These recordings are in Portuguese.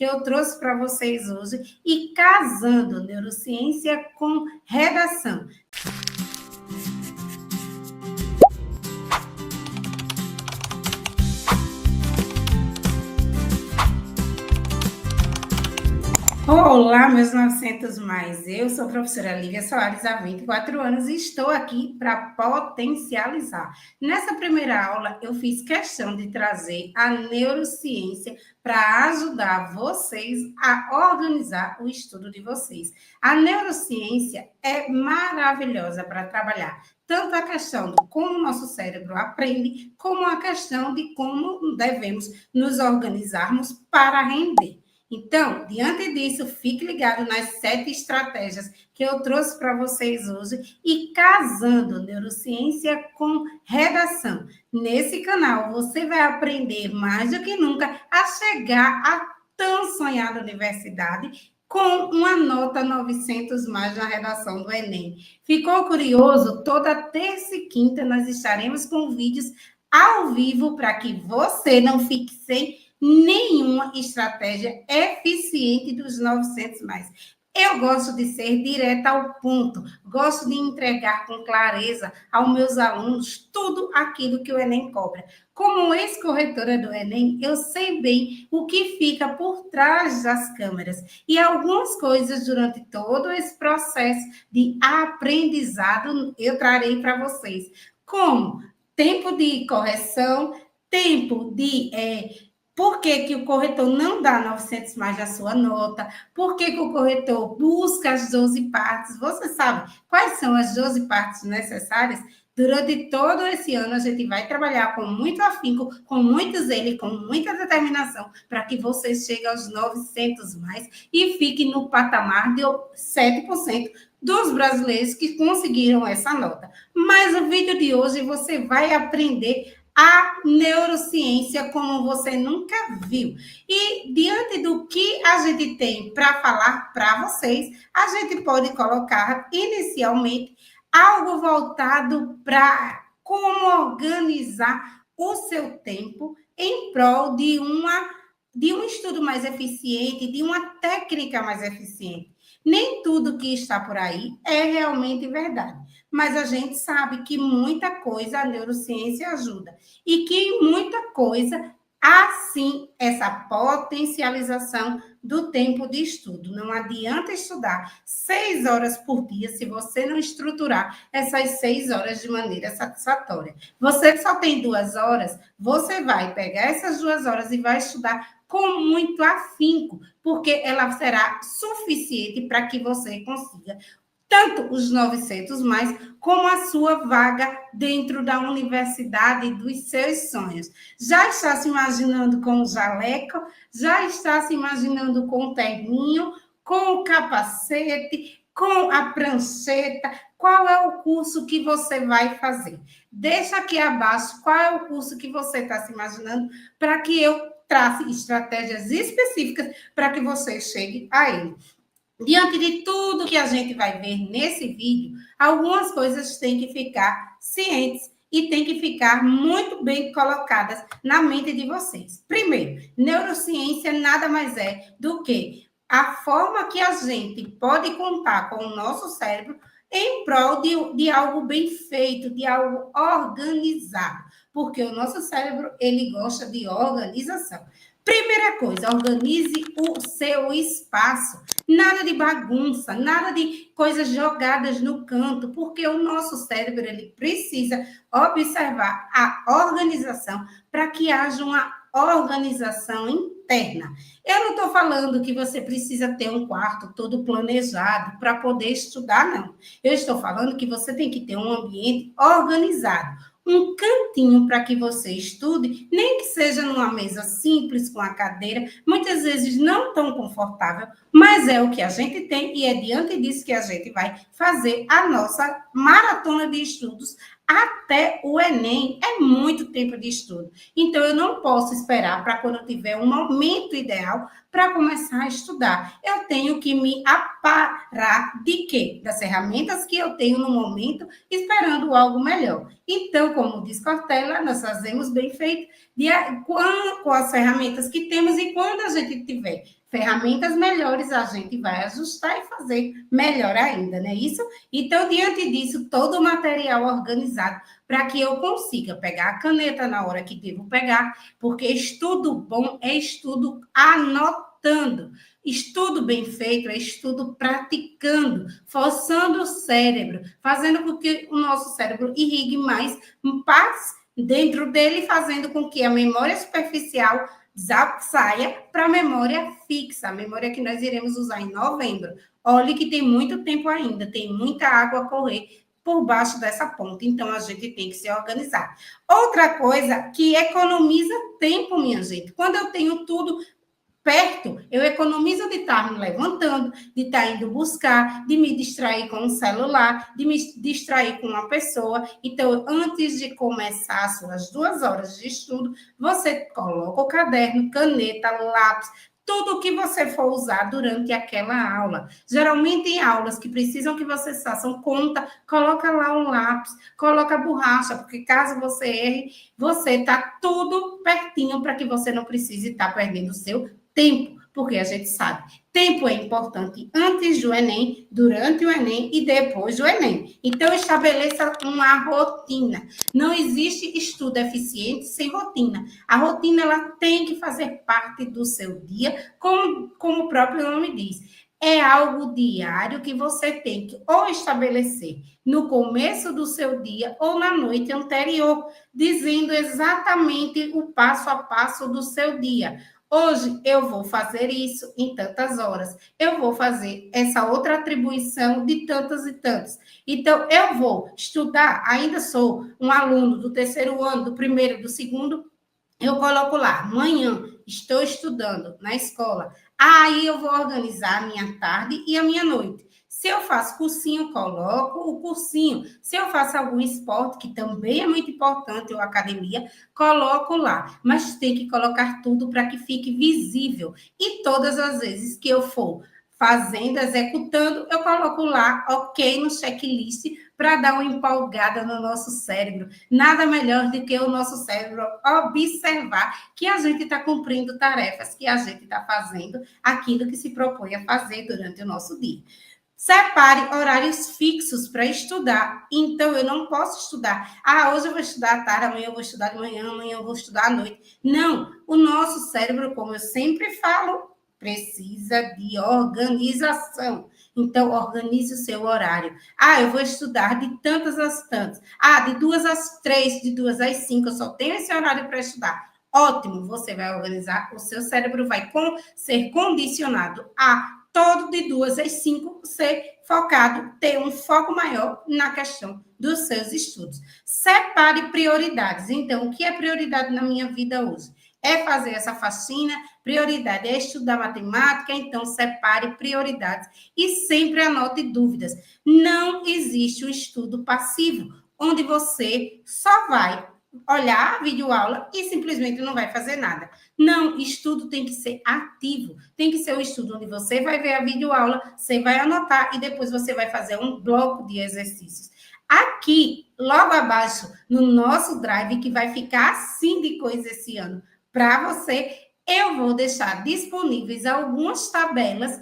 que eu trouxe para vocês hoje e casando neurociência com redação. Olá, meus 900 mais. Eu sou a professora Lívia Soares, há 24 anos, e estou aqui para potencializar. Nessa primeira aula, eu fiz questão de trazer a neurociência para ajudar vocês a organizar o estudo de vocês. A neurociência é maravilhosa para trabalhar tanto a questão de como o nosso cérebro aprende, como a questão de como devemos nos organizarmos para render. Então, diante disso, fique ligado nas 7 estratégias que eu trouxe para vocês hoje e casando neurociência com redação. Nesse canal, você vai aprender mais do que nunca a chegar à tão sonhada universidade com uma nota 900 mais na redação do Enem. Ficou curioso? Toda terça e quinta nós estaremos com vídeos ao vivo para que você não fique sem nenhuma estratégia eficiente dos 900 mais. Eu gosto de ser direta ao ponto, gosto de entregar com clareza aos meus alunos tudo aquilo que o Enem cobra. Como ex-corretora do Enem, eu sei bem o que fica por trás das câmeras e algumas coisas durante todo esse processo de aprendizado eu trarei para vocês, como tempo de correção, tempo de por que o corretor não dá 900 mais da sua nota? Por que o corretor busca as 12 partes? Você sabe quais são as 12 partes necessárias? Durante todo esse ano, a gente vai trabalhar com muito afinco, com muito zelo, com muita determinação, para que você chegue aos 900 mais e fique no patamar de 7% dos brasileiros que conseguiram essa nota. Mas no vídeo de hoje, você vai aprender a neurociência como você nunca viu. E diante do que a gente tem para falar para vocês, a gente pode colocar inicialmente algo voltado para como organizar o seu tempo em prol de um estudo mais eficiente, de uma técnica mais eficiente. Nem tudo que está por aí é realmente verdade, mas a gente sabe que muita coisa a neurociência ajuda e que em muita coisa há sim essa potencialização do tempo de estudo. Não adianta estudar 6 horas por dia se você não estruturar essas 6 horas de maneira satisfatória. Você só tem 2 horas, você vai pegar essas 2 horas e vai estudar com muito afinco, porque ela será suficiente para que você consiga tanto os 900 mais, como a sua vaga dentro da universidade dos seus sonhos. Já está se imaginando com o jaleco? Já está se imaginando com o terninho, com o capacete, com a prancheta? Qual é o curso que você vai fazer? Deixa aqui abaixo qual é o curso que você está se imaginando para que eu trace estratégias específicas para que você chegue a ele. Diante de tudo que a gente vai ver nesse vídeo, algumas coisas têm que ficar cientes e têm que ficar muito bem colocadas na mente de vocês. Primeiro, neurociência nada mais é do que a forma que a gente pode contar com o nosso cérebro em prol de algo bem feito, de algo organizado, porque o nosso cérebro, ele gosta de organização. Primeira coisa, organize o seu espaço. Nada de bagunça, nada de coisas jogadas no canto, porque o nosso cérebro ele precisa observar a organização para que haja uma organização interna. Eu não estou falando que você precisa ter um quarto todo planejado para poder estudar, não. Eu estou falando que você tem que ter um ambiente organizado. Um cantinho para que você estude, nem que seja numa mesa simples, com a cadeira, muitas vezes não tão confortável, mas é o que a gente tem e é diante disso que a gente vai fazer a nossa maratona de estudos até o Enem. É muito tempo de estudo. Então, eu não posso esperar para quando eu tiver um momento ideal para começar a estudar. Eu tenho que me aparar de quê? Das ferramentas que eu tenho no momento, esperando algo melhor. Então, como diz Cortella, nós fazemos bem feito com as ferramentas que temos e quando a gente tiver ferramentas melhores a gente vai ajustar e fazer melhor ainda, não é isso? Então, diante disso, todo o material organizado para que eu consiga pegar a caneta na hora que devo pegar, porque estudo bom é estudo anotando. Estudo bem feito é estudo praticando, forçando o cérebro, fazendo com que o nosso cérebro irrigue mais partes dentro dele, fazendo com que a memória superficial saia para a memória fixa, a memória que nós iremos usar em novembro. Olhe que tem muito tempo ainda, tem muita água a correr por baixo dessa ponte, então a gente tem que se organizar. Outra coisa que economiza tempo, minha gente, quando eu tenho tudo perto, eu economizo de estar me levantando, de estar indo buscar, de me distrair com o celular, de me distrair com uma pessoa. Então, antes de começar as suas 2 horas de estudo, você coloca o caderno, caneta, lápis, tudo o que você for usar durante aquela aula. Geralmente, em aulas que precisam que vocês façam conta, coloca lá o lápis, coloca a borracha, porque caso você erre, você está tudo pertinho para que você não precise estar perdendo o seu tempo, porque a gente sabe, tempo é importante antes do Enem, durante o Enem e depois do Enem. Então, estabeleça uma rotina. Não existe estudo eficiente sem rotina. A rotina ela tem que fazer parte do seu dia, como o próprio nome diz. É algo diário que você tem que ou estabelecer no começo do seu dia ou na noite anterior, dizendo exatamente o passo a passo do seu dia. Hoje eu vou fazer isso em tantas horas. Eu vou fazer essa outra atribuição de tantas e tantas. Então, eu vou estudar. Ainda sou um aluno do terceiro ano, do primeiro, do segundo. Eu coloco lá, amanhã estou estudando na escola. Aí eu vou organizar a minha tarde e a minha noite. Se eu faço cursinho, coloco o cursinho. Se eu faço algum esporte, que também é muito importante, ou academia, coloco lá. Mas tem que colocar tudo para que fique visível. E todas as vezes que eu for fazendo, executando, eu coloco lá, ok, no checklist, para dar uma empolgada no nosso cérebro. Nada melhor do que o nosso cérebro observar que a gente está cumprindo tarefas, que a gente está fazendo aquilo que se propõe a fazer durante o nosso dia. Separe horários fixos para estudar. Então, eu não posso estudar. Hoje eu vou estudar à tarde, amanhã eu vou estudar de manhã, amanhã eu vou estudar à noite. Não, o nosso cérebro, como eu sempre falo, precisa de organização. Então, organize o seu horário. Eu vou estudar de tantas às tantas. De 2 às 3, de 2 às 5, eu só tenho esse horário para estudar. Ótimo, você vai organizar, o seu cérebro vai ser condicionado a todo de 2 às 5 ser focado, ter um foco maior na questão dos seus estudos. Separe prioridades. Então, o que é prioridade na minha vida hoje? É fazer essa faxina, prioridade é estudar matemática, então separe prioridades e sempre anote dúvidas. Não existe um estudo passivo, onde você só vai olhar a videoaula e simplesmente não vai fazer nada. Não, estudo tem que ser ativo, tem que ser um estudo onde você vai ver a videoaula, você vai anotar e depois você vai fazer um bloco de exercícios. Aqui, logo abaixo, no nosso drive, que vai ficar assim de coisa esse ano para você, eu vou deixar disponíveis tabelas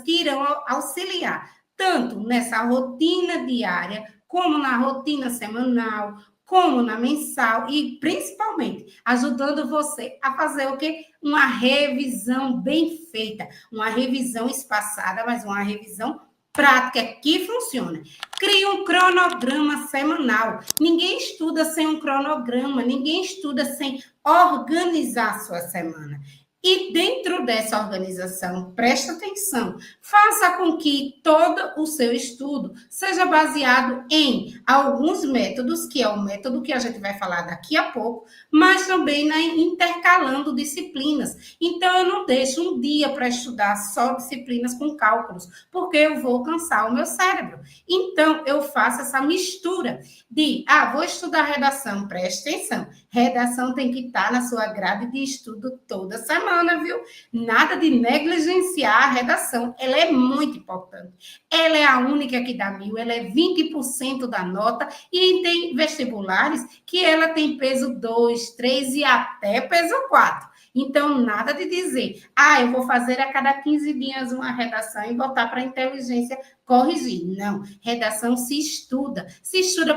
que irão auxiliar tanto nessa rotina diária, como na rotina semanal, como na mensal e, principalmente, ajudando você a fazer o quê? Uma revisão bem feita, uma revisão espaçada, mas uma revisão prática que funciona. Crie um cronograma semanal. Ninguém estuda sem um cronograma, ninguém estuda sem organizar a sua semana. E dentro dessa organização, presta atenção, faça com que todo o seu estudo seja baseado em alguns métodos, que é o método que a gente vai falar daqui a pouco, mas também intercalando disciplinas. Então, eu não deixo um dia para estudar só disciplinas com cálculos, porque eu vou cansar o meu cérebro. Então, eu faço essa mistura de, vou estudar redação, presta atenção, redação tem que estar na sua grade de estudo toda semana, viu? Nada de negligenciar a redação, ela é muito importante. Ela é a única que dá 1000, ela é 20% da nota e tem vestibulares que ela tem peso 2, 3 e até peso 4. Então, nada de dizer, eu vou fazer a cada 15 dias uma redação e botar para a inteligência corrigir. Não, redação se estuda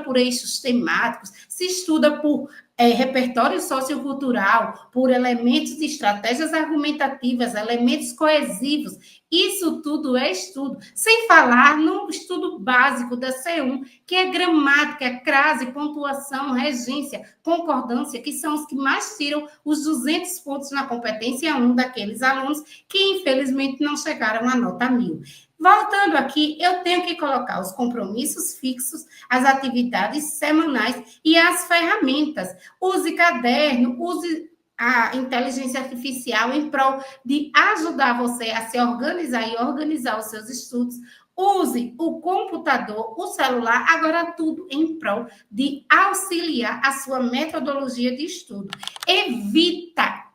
por eixos temáticos, se estuda por repertório sociocultural, por elementos de estratégias argumentativas, elementos coesivos. Isso tudo é estudo. Sem falar no estudo básico da C1, que é gramática, crase, pontuação, regência, concordância, que são os que mais tiram os 200 pontos na competência 1 daqueles alunos que, infelizmente, não chegaram à nota 1000. Voltando aqui, eu tenho que colocar os compromissos fixos, as atividades semanais e as ferramentas. Use caderno, use a inteligência artificial em prol de ajudar você a se organizar e organizar os seus estudos. Use o computador, o celular, agora tudo em prol de auxiliar a sua metodologia de estudo.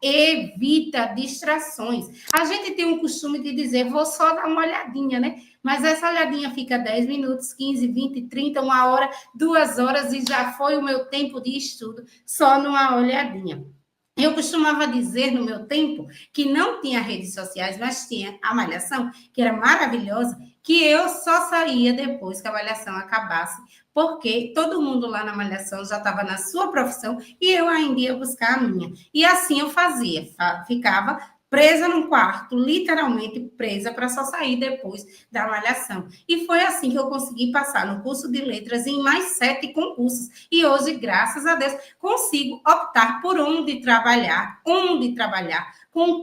Evita distrações. A gente tem um costume de dizer, vou só dar uma olhadinha, né? Mas essa olhadinha fica 10 minutos, 15, 20, 30, 1 hora, 2 horas e já foi o meu tempo de estudo só numa olhadinha. Eu costumava dizer no meu tempo que não tinha redes sociais, mas tinha a Malhação, que era maravilhosa, que eu só saía depois que a Malhação acabasse, porque todo mundo lá na Malhação já estava na sua profissão e eu ainda ia buscar a minha. E assim eu fazia, ficava presa num quarto, literalmente presa, para só sair depois da Malhação. E foi assim que eu consegui passar no curso de letras em mais 7 concursos. E hoje, graças a Deus, consigo optar por onde trabalhar, com o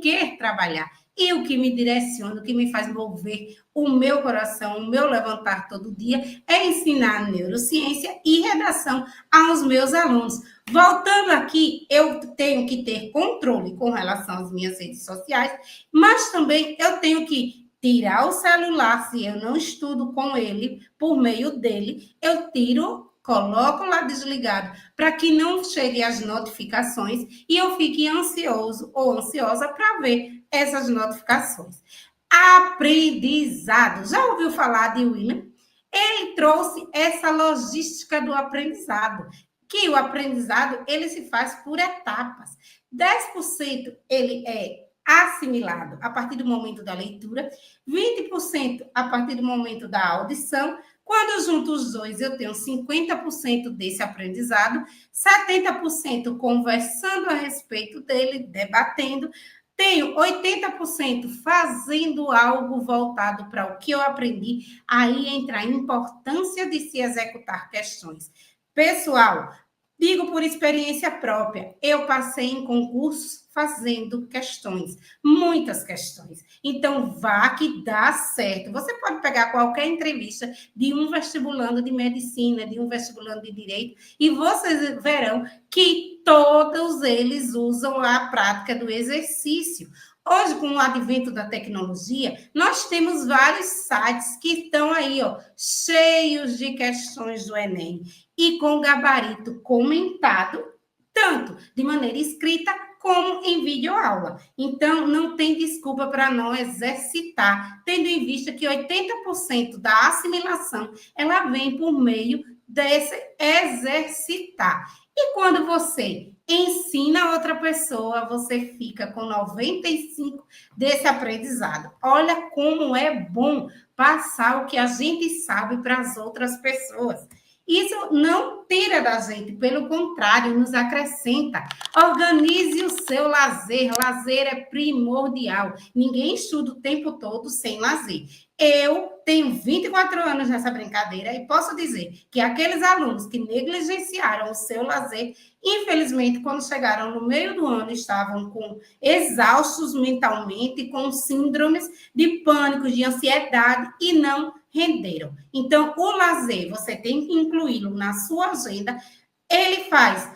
que trabalhar. E o que me direciona, o que me faz mover o meu coração, o meu levantar todo dia, é ensinar neurociência e redação aos meus alunos. Voltando aqui, eu tenho que ter controle com relação às minhas redes sociais, mas também eu tenho que tirar o celular, se eu não estudo com ele, por meio dele, eu tiro, coloco lá desligado, para que não chegue as notificações e eu fique ansioso ou ansiosa para ver essas notificações. Aprendizado. Já ouviu falar de William? Ele trouxe essa logística do aprendizado, que o aprendizado ele se faz por etapas. 10% ele é assimilado a partir do momento da leitura, 20% a partir do momento da audição. Quando eu junto os dois, eu tenho 50% desse aprendizado, 70% conversando a respeito dele, debatendo, tenho 80% fazendo algo voltado para o que eu aprendi. Aí entra a importância de se executar questões. Pessoal, digo por experiência própria, eu passei em concursos fazendo questões, muitas questões. Então, vá que dá certo. Você pode pegar qualquer entrevista de um vestibulando de medicina, de um vestibulando de direito, e vocês verão que todos eles usam a prática do exercício. Hoje, com o advento da tecnologia, nós temos vários sites que estão aí, cheios de questões do Enem e com gabarito comentado, tanto de maneira escrita como em videoaula. Então, não tem desculpa para não exercitar, tendo em vista que 80% da assimilação ela vem por meio desse exercitar. E quando você ensina outra pessoa, você fica com 95 desse aprendizado. Olha como é bom passar o que a gente sabe para as outras pessoas. Isso não tira da gente, pelo contrário, nos acrescenta. Organize o seu lazer. Lazer é primordial. Ninguém estuda o tempo todo sem lazer. Eu tenho 24 anos nessa brincadeira e posso dizer que aqueles alunos que negligenciaram o seu lazer, infelizmente, quando chegaram no meio do ano, estavam exaustos mentalmente, com síndromes de pânico, de ansiedade e não renderam. Então, o lazer, você tem que incluí-lo na sua agenda. Ele faz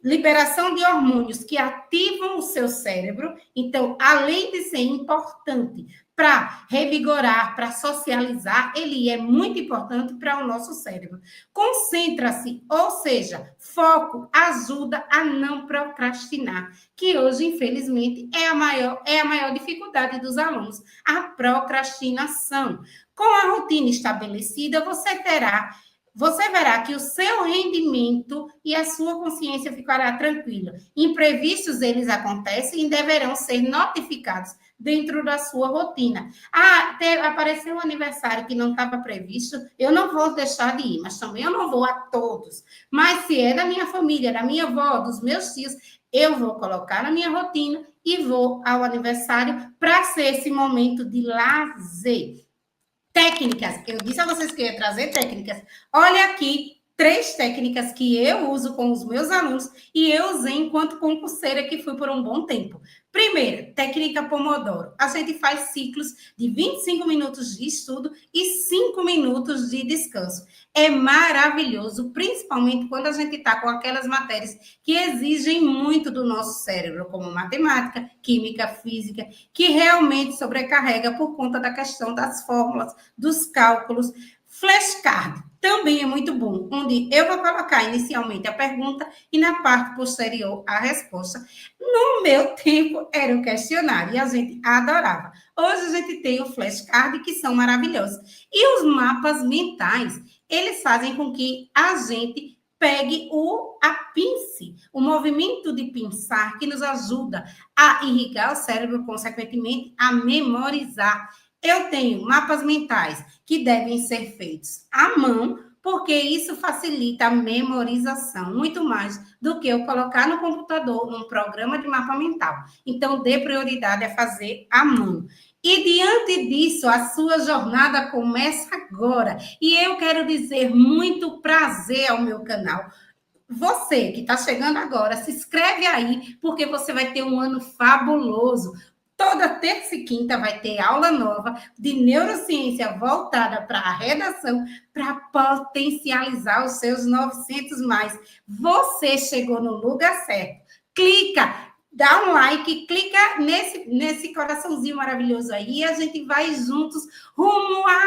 liberação de hormônios que ativam o seu cérebro. Então, além de ser importante para revigorar, para socializar, ele é muito importante para o nosso cérebro. Concentra-se, ou seja, foco ajuda a não procrastinar, que hoje, infelizmente, é a maior dificuldade dos alunos, a procrastinação. Com a rotina estabelecida, você terá você verá que o seu rendimento e a sua consciência ficará tranquila. Imprevistos, eles acontecem e deverão ser notificados dentro da sua rotina. Apareceu um aniversário que não estava previsto, eu não vou deixar de ir, mas também eu não vou a todos. Mas se é da minha família, da minha avó, dos meus tios, eu vou colocar na minha rotina e vou ao aniversário para ser esse momento de lazer. Técnicas. Eu disse a vocês que eu ia trazer técnicas. Olha aqui, 3 técnicas que eu uso com os meus alunos e eu usei enquanto concurseira que fui por um bom tempo. Primeiro, técnica Pomodoro. A gente faz ciclos de 25 minutos de estudo e 5 minutos de descanso. É maravilhoso, principalmente quando a gente está com aquelas matérias que exigem muito do nosso cérebro, como matemática, química, física, que realmente sobrecarrega por conta da questão das fórmulas, dos cálculos. Flashcard também é muito bom, onde eu vou colocar inicialmente a pergunta e na parte posterior a resposta. No meu tempo era o questionário e a gente adorava. Hoje a gente tem o flashcard, que são maravilhosos. E os mapas mentais, eles fazem com que a gente pegue a pince, o movimento de pensar, que nos ajuda a irrigar o cérebro, consequentemente, a memorizar. Eu tenho mapas mentais que devem ser feitos à mão, porque isso facilita a memorização, muito mais do que eu colocar no computador, num programa de mapa mental. Então, dê prioridade a fazer à mão. E diante disso, a sua jornada começa agora. E eu quero dizer muito prazer ao meu canal. Você que está chegando agora, se inscreve aí, porque você vai ter um ano fabuloso. Toda terça e quinta vai ter aula nova de neurociência voltada para a redação, para potencializar os seus 900 mais. Você chegou no lugar certo. Clica, dá um like, clica nesse coraçãozinho maravilhoso aí e a gente vai juntos rumo a